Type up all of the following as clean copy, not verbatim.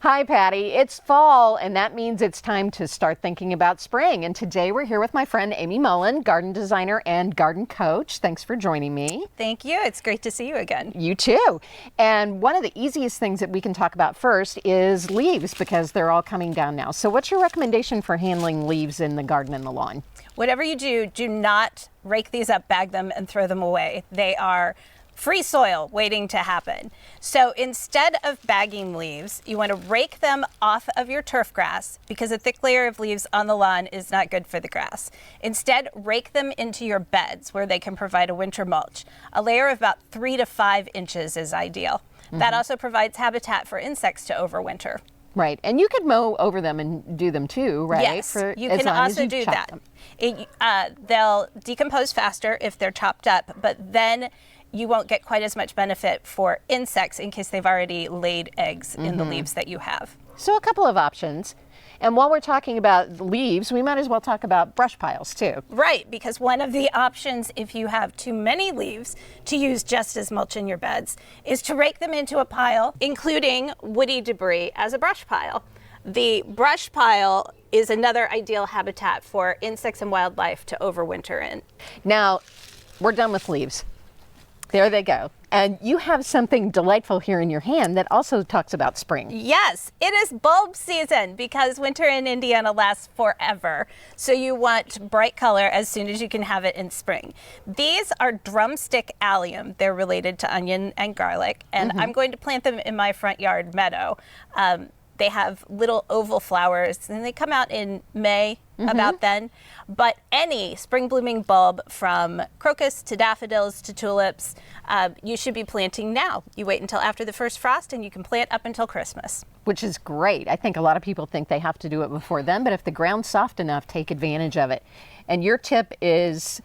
Hi, Patty. It's fall, and that means it's time to start thinking about spring. And today we're here with my friend Amy Mullen, garden designer and garden coach. Thanks for joining me. Thank you. It's great to see you again. You too. And one of the easiest things that we can talk about first is leaves, because they're all coming down now. So what's your recommendation for handling leaves in the garden and the lawn? Whatever you do, do not rake these up, bag them, and throw them away. They are free soil waiting to happen. So instead of bagging leaves, you want to rake them off of your turf grass, because a thick layer of leaves on the lawn is not good for the grass. Instead, rake them into your beds where they can provide a winter mulch. A layer of about 3 to 5 inches is ideal. That also provides habitat for insects to overwinter. Right, and you could mow over them and do them too, right? Yes, you can also do that. They'll decompose faster if they're chopped up, but then you won't get quite as much benefit for insects in case they've already laid eggs in the leaves that you have. So a couple of options. And while we're talking about leaves, we might as well talk about brush piles too. Right, because one of the options if you have too many leaves to use just as mulch in your beds is to rake them into a pile, including woody debris as a brush pile. The brush pile is another ideal habitat for insects and wildlife to overwinter in. Now, we're done with leaves. There they go. And you have something delightful here in your hand that also talks about spring. Yes, it is bulb season because winter in Indiana lasts forever. So you want bright color as soon as you can have it in spring. These are drumstick allium. They're related to onion and garlic. And I'm going to plant them in my front yard meadow. They have little oval flowers and they come out in May, about then. But any spring blooming bulb, from crocus to daffodils to tulips, you should be planting now. You wait until after the first frost and you can plant up until Christmas. Which is great. I think a lot of people think they have to do it before then, but if the ground's soft enough, take advantage of it. And your tip is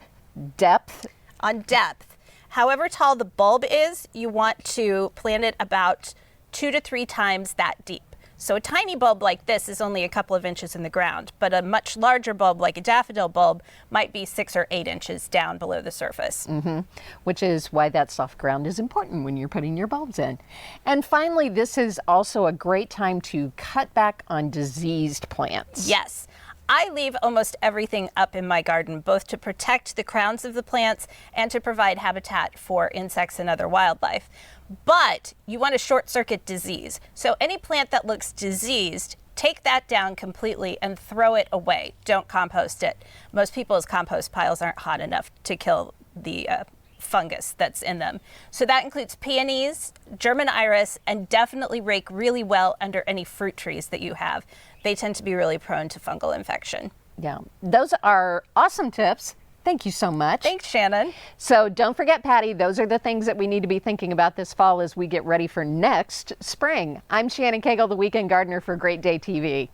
depth? On depth. However tall the bulb is, you want to plant it about 2 to 3 times that deep. So a tiny bulb like this is only a couple of inches in the ground, but a much larger bulb like a daffodil bulb might be 6 or 8 inches down below the surface. Which is why that soft ground is important when you're putting your bulbs in. And finally, this is also a great time to cut back on diseased plants. Yes. I leave almost everything up in my garden, both to protect the crowns of the plants and to provide habitat for insects and other wildlife. But you want to short circuit disease. So any plant that looks diseased, take that down completely and throw it away. Don't compost it. Most people's compost piles aren't hot enough to kill the fungus that's in them. So that includes peonies, German iris, and definitely rake really well under any fruit trees that you have. They tend to be really prone to fungal infection. Yeah, those are awesome tips. Thank you so much. Thanks, Shannon. So don't forget, Patty, those are the things that we need to be thinking about this fall as we get ready for next spring. I'm Shannon Cagle, the Weekend Gardener for Great Day TV.